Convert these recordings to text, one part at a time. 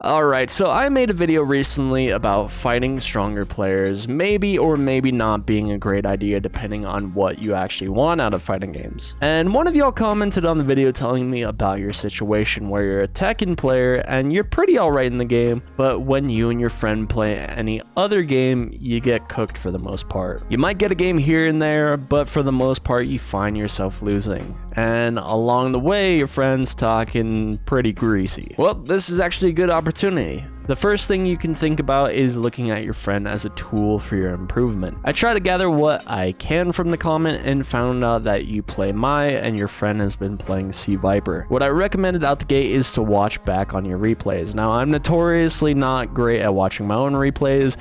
Alright, so I made a video recently about fighting stronger players, maybe or maybe not being a great idea depending on what you actually want out of fighting games. And one of y'all commented on the video telling me about your situation where you're a Tekken player and you're pretty alright in the game, but when you and your friend play any other game, you get cooked for the most part. You might get a game here and there, but for the most part you find yourself losing. And along the way, your friend's talking pretty greasy. Well, this is actually a good opportunity. The first thing you can think about is looking at your friend as a tool for your improvement. I try to gather what I can from the comment and found out that you play Mai and your friend has been playing Sea Viper. What I recommended out the gate is to watch back on your replays. Now, I'm notoriously not great at watching my own replays,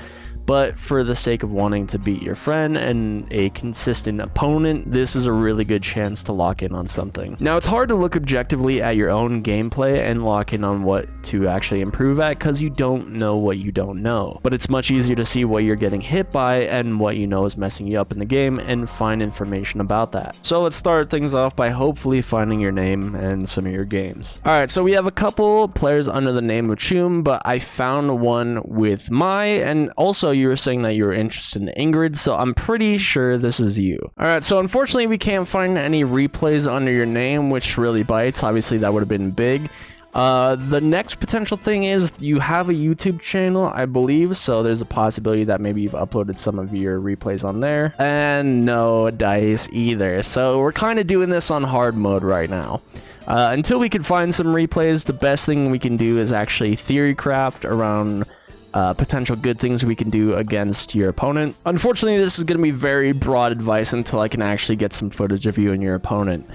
but for the sake of wanting to beat your friend and a consistent opponent, this is a really good chance to lock in on something. Now, it's hard to look objectively at your own gameplay and lock in on what to actually improve at because you don't know what you don't know. But it's much easier to see what you're getting hit by and what you know is messing you up in the game and find information about that. So let's start things off by hopefully finding your name and some of your games. Alright, so we have a couple players under the name of Chum, but I found one with Mai, and also you were saying that you were interested in Ingrid, so I'm pretty sure this is you. Alright, so unfortunately we can't find any replays under your name, which really bites. Obviously that would have been big. The next potential thing is you have a YouTube channel, I believe, so there's a possibility that maybe you've uploaded some of your replays on there. And no dice either, so we're kind of doing this on hard mode right now. Until we can find some replays, the best thing we can do is actually theory craft around potential good things we can do against your opponent. Unfortunately, this is going to be very broad advice until I can actually get some footage of you and your opponent.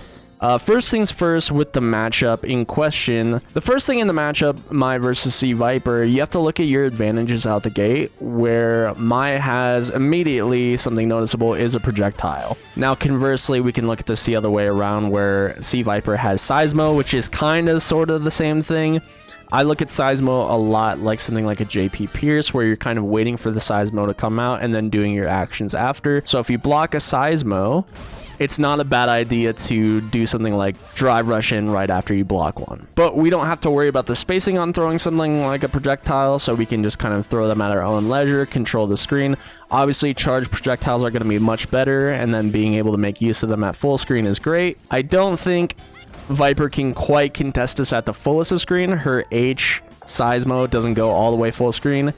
First things first, with the matchup in question, the first thing in the matchup, Mai versus Sea Viper, you have to look at your advantages out the gate, where Mai has immediately something noticeable is a projectile. Now, conversely, we can look at this the other way around, where Sea Viper has Seismo, which is kind of sort of the same thing. I look at Seismo a lot like something like a JP Pierce, where you're kind of waiting for the Seismo to come out and then doing your actions after. So if you block a Seismo, it's not a bad idea to do something like drive rush in right after you block one. But we don't have to worry about the spacing on throwing something like a projectile, so we can just kind of throw them at our own leisure, control the screen. Obviously, charged projectiles are going to be much better, and then being able to make use of them at full screen is great. I don't think Viper can quite contest us at the fullest of screen. Her H Seismo doesn't go all the way full screen.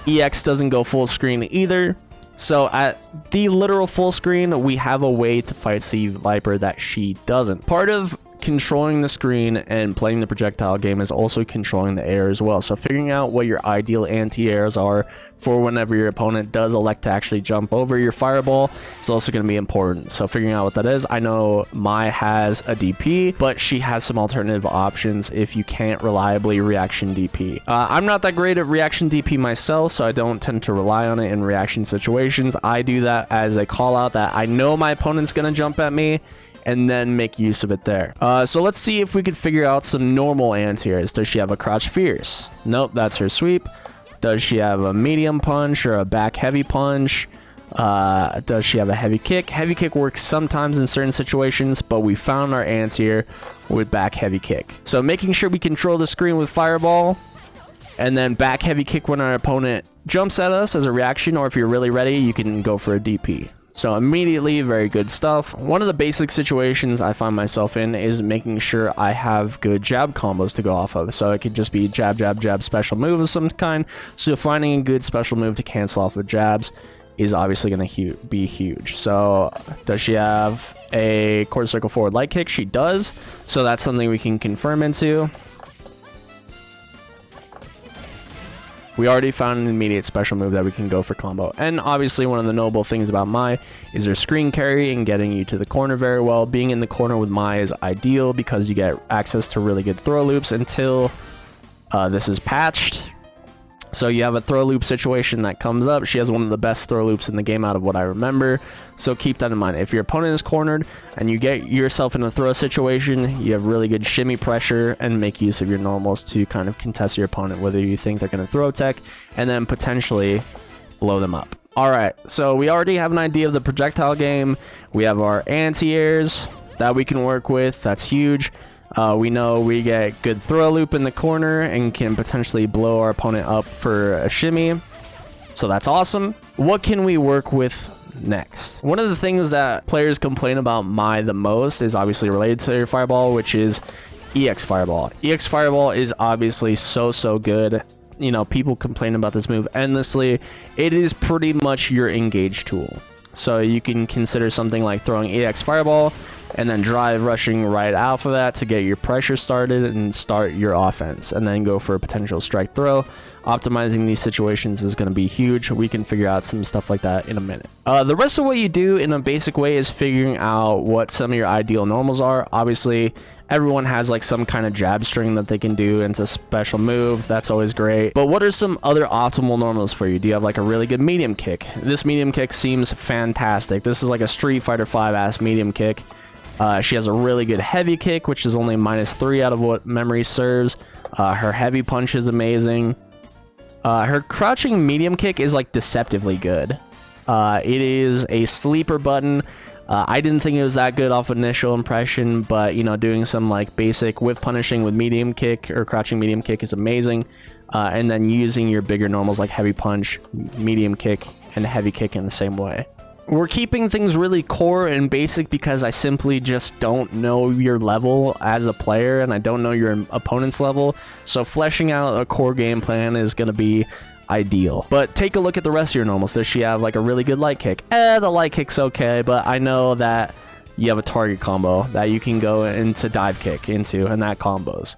EX doesn't go full screen either. So at the literal full screen, we have a way to fight Sea Viper that she doesn't. Part of controlling the screen and playing the projectile game is also controlling the air as well. So figuring out what your ideal anti-airs are for whenever your opponent does elect to actually jump over your fireball is also going to be important. So figuring out what that is. I know Mai has a DP, but she has some alternative options if you can't reliably reaction DP. I'm not that great at reaction DP myself, so I don't tend to rely on it in reaction situations. I do that as a call out that I know my opponent's going to jump at me, and then make use of it there. So let's see if we could figure out some normal anti-airs. Does she have a crouch fierce? Nope, that's her sweep. Does she have a medium punch or a back heavy punch? Does she have a heavy kick? Heavy kick works sometimes in certain situations, but we found our anti-air with back heavy kick. So making sure we control the screen with fireball, and then back heavy kick when our opponent jumps at us as a reaction, or if you're really ready, you can go for a DP. So immediately, very good stuff. One of the basic situations I find myself in is making sure I have good jab combos to go off of. So it could just be jab, jab, jab, special move of some kind. So finding a good special move to cancel off with jabs is obviously going to be huge. So does she have a quarter circle forward light kick? She does. So that's something we can confirm into. We already found an immediate special move that we can go for combo. And obviously one of the notable things about Mai is her screen carry and getting you to the corner very well. Being in the corner with Mai is ideal because you get access to really good throw loops until this is patched. So you have a throw loop situation that comes up. She has one of the best throw loops in the game out of what I remember. So keep that in mind. If your opponent is cornered and you get yourself in a throw situation, you have really good shimmy pressure and make use of your normals to kind of contest your opponent, whether you think they're going to throw tech, and then potentially blow them up. Alright, so we already have an idea of the projectile game. We have our anti-airs that we can work with. That's huge. We know we get good throw loop in the corner and can potentially blow our opponent up for a shimmy. So that's awesome. What can we work with next? One of the things that players complain about Mai the most is obviously related to your Fireball, which is EX Fireball. EX Fireball is obviously so good. You know, people complain about this move endlessly. It is pretty much your engage tool. So you can consider something like throwing EX Fireball and then drive rushing right off of that to get your pressure started and start your offense, and then go for a potential strike throw. Optimizing these situations is going to be huge. We can figure out some stuff like that in a minute. The rest of what you do in a basic way is figuring out what some of your ideal normals are. Obviously, everyone has like some kind of jab string that they can do into a special move. That's always great. But what are some other optimal normals for you? Do you have like a really good medium kick? This medium kick seems fantastic. This is like a Street Fighter 5 ass medium kick. She has a really good heavy kick, which is only -3 out of what memory serves. Her heavy punch is amazing. Her crouching medium kick is like deceptively good. It is a sleeper button. I didn't think it was that good off initial impression, but you know, doing some like basic whiff punishing with medium kick or crouching medium kick is amazing. And then using your bigger normals like heavy punch, medium kick, and heavy kick in the same way. We're keeping things really core and basic because I simply just don't know your level as a player, and I don't know your opponent's level. So fleshing out a core game plan is going to be ideal. But take a look at the rest of your normals. Does she have like a really good light kick? The light kick's okay, but I know that you have a target combo that you can go into dive kick into, and that combos.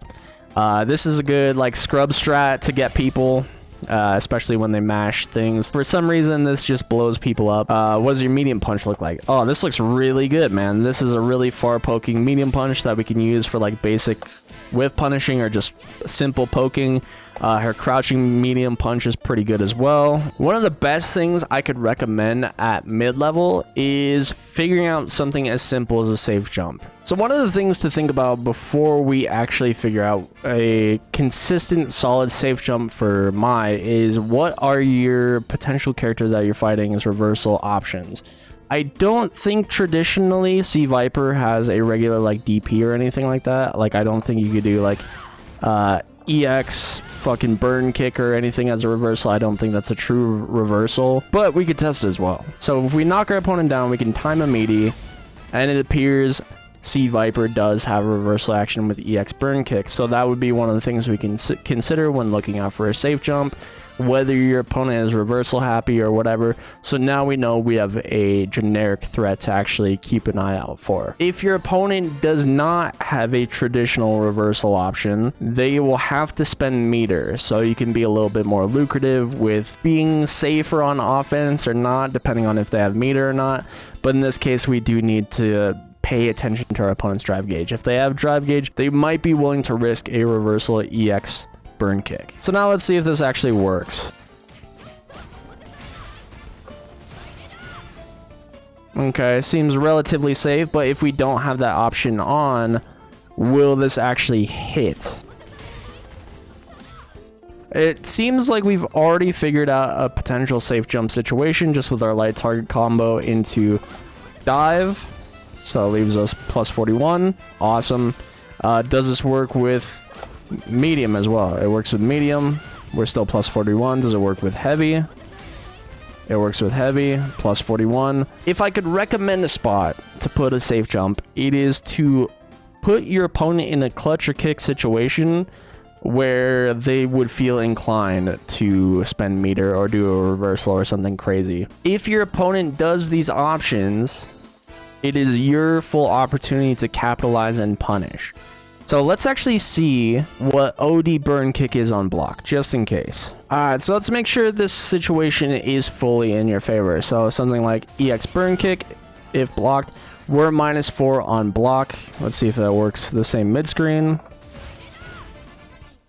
This is a good like scrub strat to get people, especially when they mash things. For some reason, this just blows people up. What does your medium punch look like? Oh, this looks really good, man. This is a really far poking medium punch that we can use for like basic whiff punishing or just simple poking. Her crouching medium punch is pretty good as well. One of the best things I could recommend at mid-level is figuring out something as simple as a safe jump. So one of the things to think about before we actually figure out a consistent solid safe jump for Mai is what are your potential characters that you're fighting as reversal options. I don't think traditionally C Viper has a regular like DP or anything like that. Like I don't think you could do like EX fucking burn kick or anything as a reversal. I don't think that's a true reversal, but we could test it as well. So if we knock our opponent down, we can time a meaty, and it appears C Viper does have a reversal action with EX burn kick. So that would be one of the things we can consider when looking out for a safe jump, whether your opponent is reversal happy or whatever. So now we know we have a generic threat to actually keep an eye out for. If your opponent does not have a traditional reversal option, they will have to spend meter. So you can be a little bit more lucrative with being safer on offense or not, depending on if they have meter or not. But in this case, we do need to pay attention to our opponent's drive gauge. If they have drive gauge, they might be willing to risk a reversal EX burn kick. So now let's see if this actually works. Okay, seems relatively safe, but if we don't have that option on, will this actually hit? It seems like we've already figured out a potential safe jump situation just with our light target combo into dive. So it leaves us plus 41. Awesome. Does this work with medium as well? It works with medium. We're still plus 41. Does it work with heavy? It works with heavy, plus 41. If I could recommend a spot to put a safe jump, it is to put your opponent in a clutch or kick situation where they would feel inclined to spend meter or do a reversal or something crazy. If your opponent does these options, it is your full opportunity to capitalize and punish. So let's actually see what OD burn kick is on block, just in case. Alright, so let's make sure this situation is fully in your favor. So something like EX burn kick, if blocked, we're -4 on block. Let's see if that works the same mid-screen.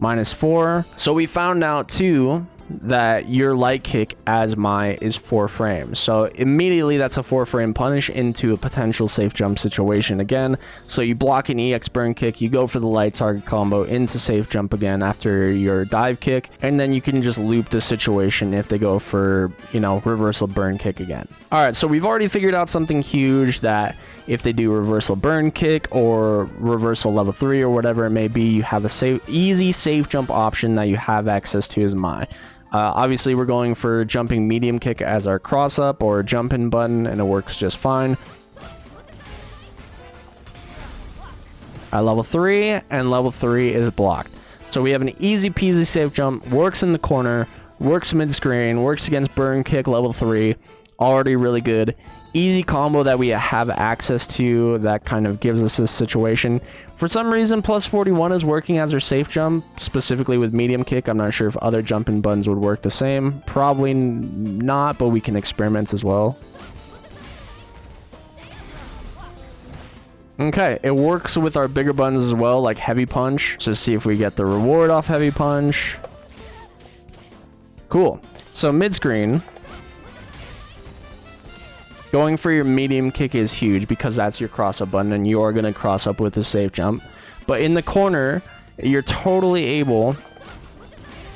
-4. So we found out too that your light kick as my is 4 frames. So immediately that's a 4 frame punish into a potential safe jump situation again. So you block an EX burn kick, you go for the light target combo into safe jump again after your dive kick, and then you can just loop the situation if they go for, you know, reversal burn kick again. All right, so we've already figured out something huge, that if they do reversal burn kick or reversal level 3 or whatever it may be, you have a easy safe jump option that you have access to as my. Obviously, we're going for jumping medium kick as our cross up or jump in button, and it works just fine. At level 3, and level 3 is blocked. So we have an easy peasy safe jump, works in the corner, works mid screen, works against burn kick level 3. Already really good. Easy combo that we have access to that kind of gives us this situation. For some reason, plus 41 is working as our safe jump, specifically with medium kick. I'm not sure if other jumping buttons would work the same. Probably not, but we can experiment as well. Okay, it works with our bigger buttons as well, like heavy punch. So see if we get the reward off heavy punch. Cool. So mid screen, going for your medium kick is huge because that's your cross up button and you are going to cross up with the safe jump. But in the corner, you're totally able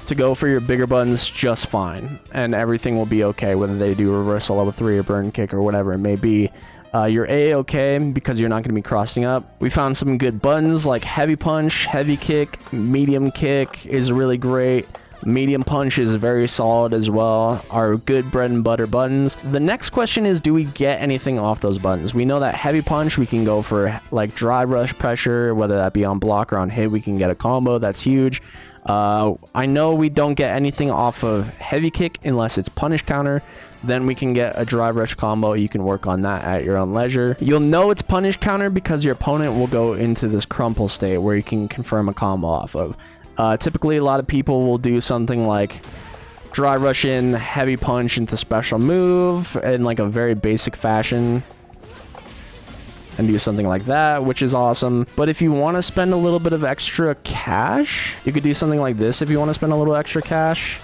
to go for your bigger buttons just fine, and everything will be okay, whether they do reversal level 3 or burn kick or whatever it may be. You're A-okay because you're not going to be crossing up. We found some good buttons like heavy punch, heavy kick, medium kick is really great. Medium punch is very solid as well. Our good bread and butter buttons. The next question is, do we get anything off those buttons? We know that heavy punch, we can go for like drive rush pressure, whether that be on block or on hit, we can get a combo. That's huge. I know we don't get anything off of heavy kick unless it's punish counter. Then we can get a drive rush combo. You can work on that at your own leisure. You'll know it's punish counter because your opponent will go into this crumple state where you can confirm a combo off of. Typically, a lot of people will do something like drive rush in, heavy punch into special move in like a very basic fashion and do something like that, which is awesome. But if you want to spend a little bit of extra cash, you could do something like this if you want to spend a little extra cash.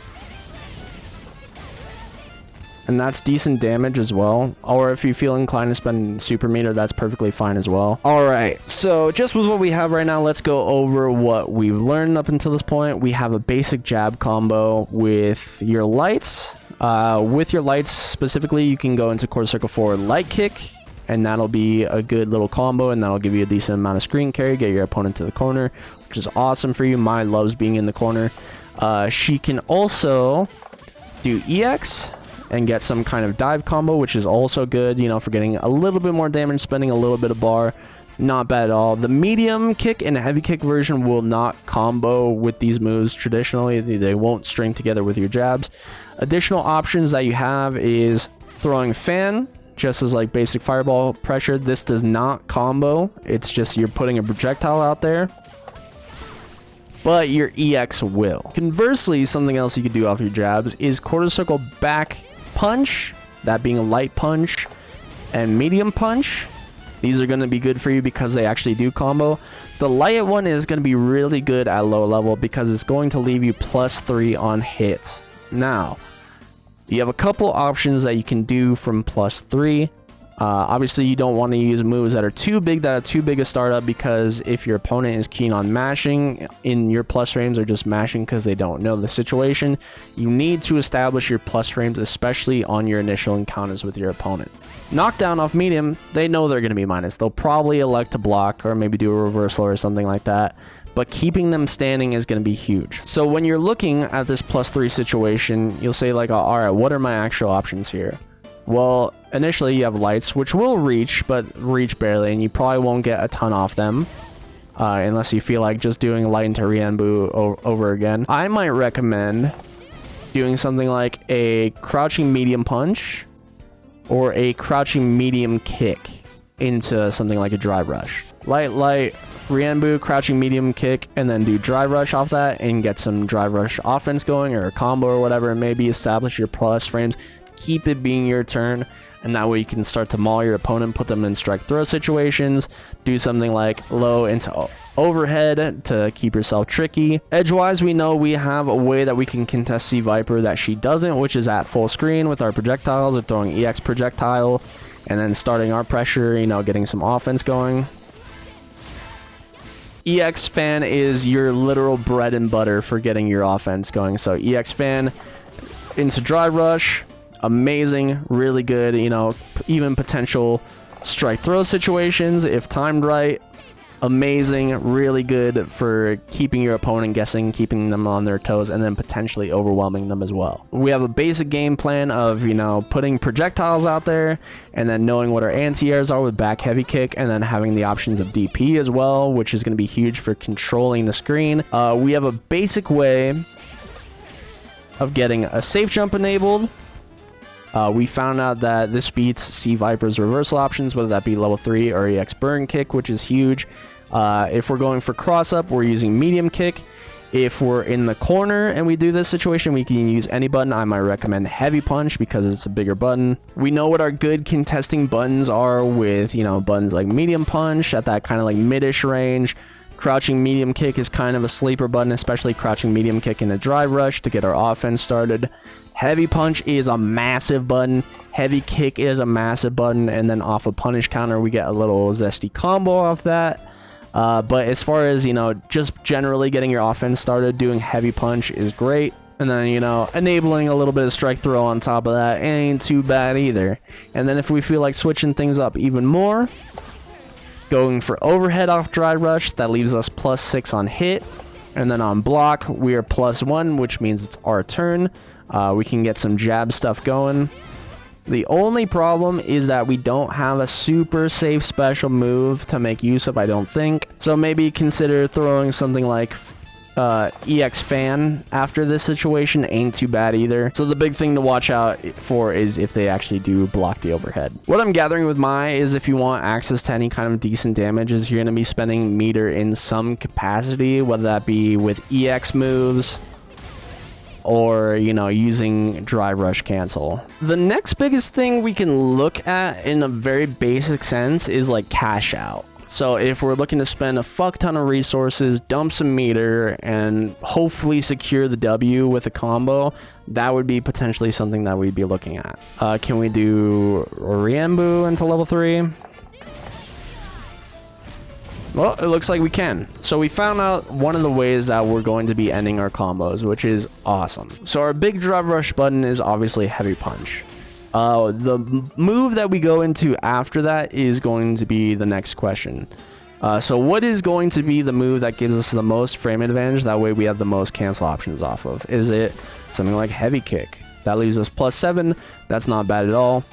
And that's decent damage as well. Or if you feel inclined to spend super meter, that's perfectly fine as well. All right, so just with what we have right now, let's go over what we've learned up until this point. We have a basic jab combo with your lights. With your lights specifically, you can go into quarter circle forward light kick, and that'll be a good little combo, and that'll give you a decent amount of screen carry, get your opponent to the corner, which is awesome for you. Mai loves being in the corner. She can also do EX and get some kind of dive combo, which is also good, you know, for getting a little bit more damage, spending a little bit of bar. Not bad at all. The medium kick and heavy kick version will not combo with these moves traditionally. They won't string together with your jabs. Additional options that you have is throwing fan, just as like basic fireball pressure. This does not combo. It's just you're putting a projectile out there, but your EX will. Conversely, something else you could do off your jabs is quarter circle back punch, that being a light punch, and medium punch. These are going to be good for you because they actually do combo. The light one is going to be really good at low level because it's going to leave you +3 on hit. Now, you have a couple options that you can do from +3. Obviously, you don't want to use moves that are too big a startup, because if your opponent is keen on mashing in your plus frames or just mashing because they don't know the situation, you need to establish your plus frames, especially on your initial encounters with your opponent. Knockdown off medium, they know they're going to be minus. They'll probably elect to block or maybe do a reversal or something like that, but keeping them standing is going to be huge. So when you're looking at this +3 situation, you'll say like, all right, what are my actual options here? Well, initially you have lights, which will reach, but reach barely, and you probably won't get a ton off them unless you feel like just doing light into Rianbu over again. I might recommend doing something like a crouching medium punch or a crouching medium kick into something like a drive rush. Light, Rianbu, crouching medium kick, and then do drive rush off that and get some drive rush offense going, or a combo or whatever it may be. Establish your plus frames. Keep it being your turn, and that way you can start to maul your opponent, put them in strike throw situations, do something like low into overhead to keep yourself tricky. Edgewise, we know we have a way that we can contest C Viper that she doesn't, which is at full screen with our projectiles, or throwing EX projectile, and then starting our pressure, you know, getting some offense going. EX fan is your literal bread and butter for getting your offense going. So EX fan into dry rush, amazing, really good, you know, even potential strike throw situations if timed right. Amazing, really good for keeping your opponent guessing, keeping them on their toes, and then potentially overwhelming them as well. We have a basic game plan of, you know, putting projectiles out there, and then knowing what our anti-airs are with back heavy kick, and then having the options of DP as well, which is going to be huge for controlling the screen. We have a basic way of getting a safe jump enabled. We found out that this beats C Viper's reversal options, whether that be level 3 or EX burn kick, which is huge. If we're going for cross up, we're using medium kick. If we're in the corner and we do this situation, we can use any button. I might recommend heavy punch because it's a bigger button. We know what our good contesting buttons are with, you know, buttons like medium punch at that kind of like mid-ish range. Crouching medium kick is kind of a sleeper button, especially crouching medium kick in a drive rush to get our offense started. Heavy punch is a massive button. Heavy kick is a massive button. And then off a punish counter, we get a little zesty combo off that. But as far as, you know, just generally getting your offense started, doing heavy punch is great. And then, you know, enabling a little bit of strike throw on top of that ain't too bad either. And then if we feel like switching things up even more, going for overhead off dry rush, that leaves us +6 on hit. And then on block, we are +1, which means it's our turn. We can get some jab stuff going. The only problem is that we don't have a super safe special move to make use of, I don't think. So maybe consider throwing something like EX fan after this situation. Ain't too bad either. So the big thing to watch out for is if they actually do block the overhead. What I'm gathering with Mai is if you want access to any kind of decent damage, is you're going to be spending meter in some capacity, whether that be with EX moves or, you know, using dry rush cancel. The next biggest thing we can look at in a very basic sense is like cash out. So if we're looking to spend a fuck ton of resources, dump some meter, and hopefully secure the W with a combo, that would be potentially something that we'd be looking at. Can we do Riembu into level 3? Well, it looks like we can. So we found out one of the ways that we're going to be ending our combos, which is awesome. So our big drive rush button is obviously heavy punch. The move that we go into after that is going to be the next question. So what is going to be the move that gives us the most frame advantage? That way we have the most cancel options off of. Is it something like heavy kick? That leaves us +7. That's not bad at all.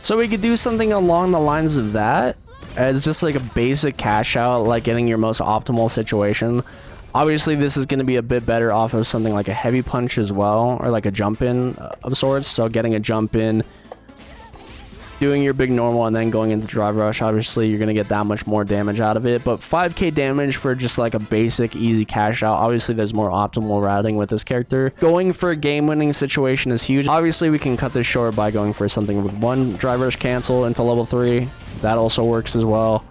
So we could do something along the lines of that as just like a basic cash out, like getting your most optimal situation. Obviously, this is going to be a bit better off of something like a heavy punch as well, or like a jump in of sorts. So getting a jump in, doing your big normal, and then going into drive rush, obviously you're going to get that much more damage out of it. But 5k damage for just like a basic easy cash out. Obviously there's more optimal routing with this character. Going for a game winning situation is huge. Obviously we can cut this short by going for something with one drive rush cancel into level 3. That also works as well.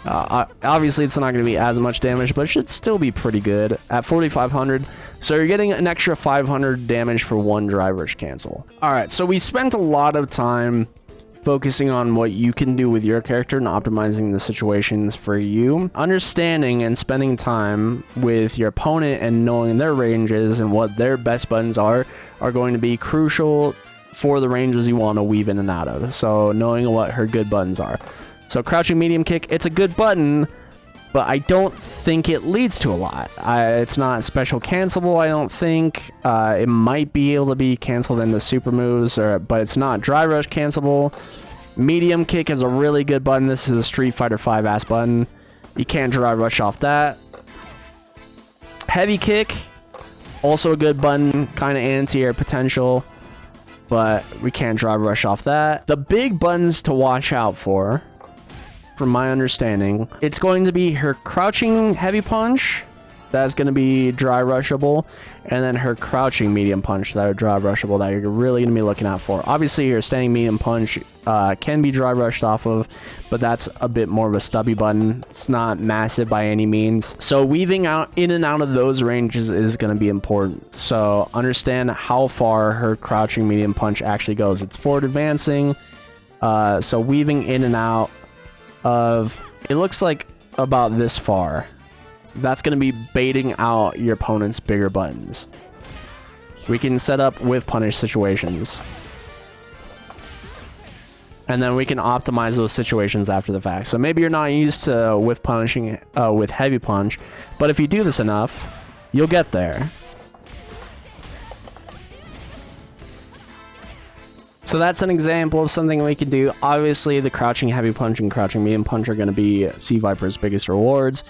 Obviously it's not going to be as much damage, but it should still be pretty good at 4,500. So you're getting an extra 500 damage for one drive rush cancel. All right, so we spent a lot of time focusing on what you can do with your character and optimizing the situations for you. Understanding and spending time with your opponent and knowing their ranges and what their best buttons are going to be crucial for the ranges you want to weave in and out of. So knowing what her good buttons are. So crouching medium kick, it's a good button, but I don't think it leads to a lot. It's not special cancelable, I don't think. It might be able to be canceled in the super moves, but it's not dry rush cancelable. Medium kick is a really good button. This is a Street Fighter 5 ass button. You can't dry rush off that. Heavy kick, also a good button, kind of anti-air potential, but we can't dry rush off that. The big buttons to watch out for, from my understanding, it's going to be her crouching heavy punch that's going to be dry rushable, and then her crouching medium punch that are dry rushable that you're really going to be looking out for. Obviously, your standing medium punch can be dry rushed off of, but that's a bit more of a stubby button. It's not massive by any means. So weaving out in and out of those ranges is going to be important. So understand how far her crouching medium punch actually goes. It's forward advancing. So weaving in and out of, it looks like about this far. That's going to be baiting out your opponent's bigger buttons. We can set up with punish situations. And then we can optimize those situations after the fact. So maybe you're not used to whiff punishing with heavy punch, but if you do this enough, you'll get there. So that's an example of something we can do. Obviously, the crouching heavy punch and crouching medium punch are going to be Sea Viper's biggest rewards.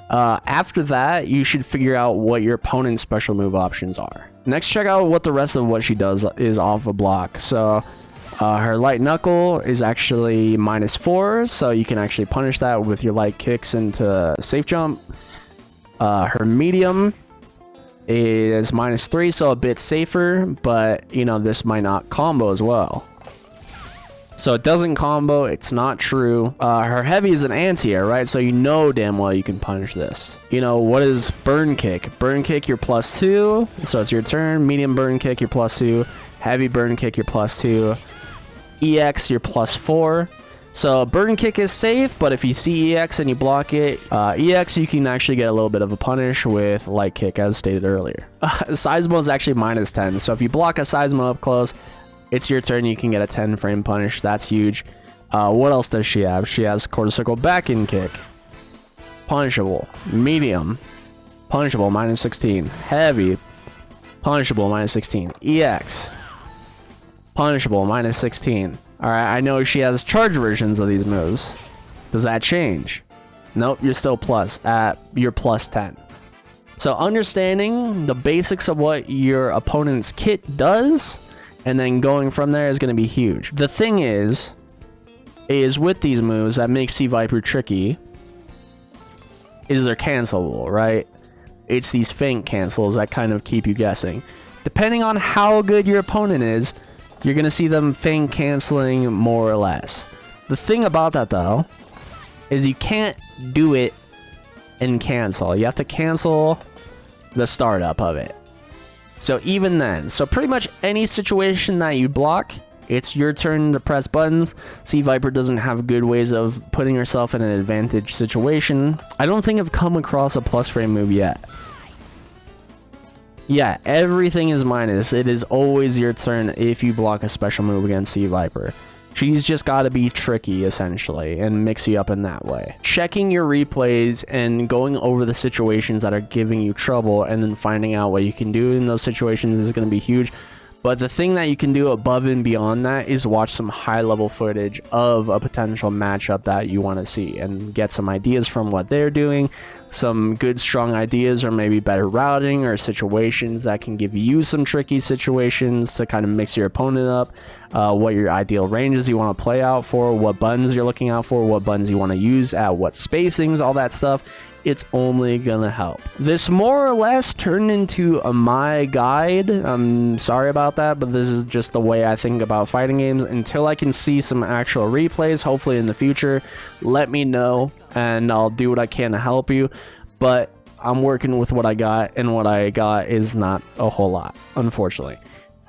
After that, you should figure out what your opponent's special move options are. Next, check out what the rest of what she does is off a block. So her light knuckle is actually -4, so you can actually punish that with your light kicks into safe jump. Her medium is -3, so a bit safer, but you know, this might not combo as well. So it doesn't combo, it's not true. Her heavy is an anti-air, right? So you know damn well you can punish this. You know, what is burn kick? Burn kick, you're +2, so it's your turn. Medium burn kick, you're +2. Heavy burn kick, you're +2. EX, you're +4. So burn kick is safe, but if you see EX and you block it, EX, you can actually get a little bit of a punish with light kick, as stated earlier. Seismo is actually -10, so if you block a Seismo up close, it's your turn, you can get a 10 frame punish. That's huge. What else does she have? She has quarter circle back in kick. Punishable. Medium. Punishable, -16. Heavy. Punishable, -16. EX. Punishable, -16. Alright, I know she has charge versions of these moves. Does that change? Nope, you're still you're +10. So understanding the basics of what your opponent's kit does, and then going from there is going to be huge. The thing is with these moves that makes Sea Viper tricky is they're cancelable, right? It's these feint cancels that kind of keep you guessing. Depending on how good your opponent is, you're going to see them feint canceling more or less. The thing about that, though, is you can't do it and cancel. You have to cancel the startup of it. So even then, so pretty much any situation that you block, it's your turn to press buttons. Sea Viper doesn't have good ways of putting herself in an advantage situation. I don't think I've come across a plus frame move yet. Yeah, everything is minus. It is always your turn if you block a special move against Sea Viper. She's just got to be tricky, essentially, and mix you up in that way. Checking your replays and going over the situations that are giving you trouble and then finding out what you can do in those situations is going to be huge. But the thing that you can do above and beyond that is watch some high-level footage of a potential matchup that you want to see and get some ideas from what they're doing, some good, strong ideas, or maybe better routing or situations that can give you some tricky situations to kind of mix your opponent up, what your ideal ranges you want to play out for, what buttons you're looking out for, what buttons you want to use at what spacings, all that stuff. It's only gonna help. This more or less turned into my guide. I'm sorry about that, but this is just the way I think about fighting games. Until I can see some actual replays, hopefully in the future, let me know and I'll do what I can to help you. But I'm working with what I got, and what I got is not a whole lot, unfortunately.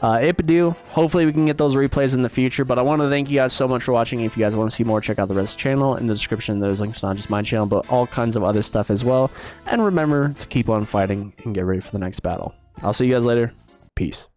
Ipadu, hopefully we can get those replays in the future, but I want to thank you guys so much for watching. If you guys want to see more, check out the rest of the channel. In the description, there's links to not just my channel, but all kinds of other stuff as well. And remember to keep on fighting and get ready for the next battle. I'll see you guys later. Peace.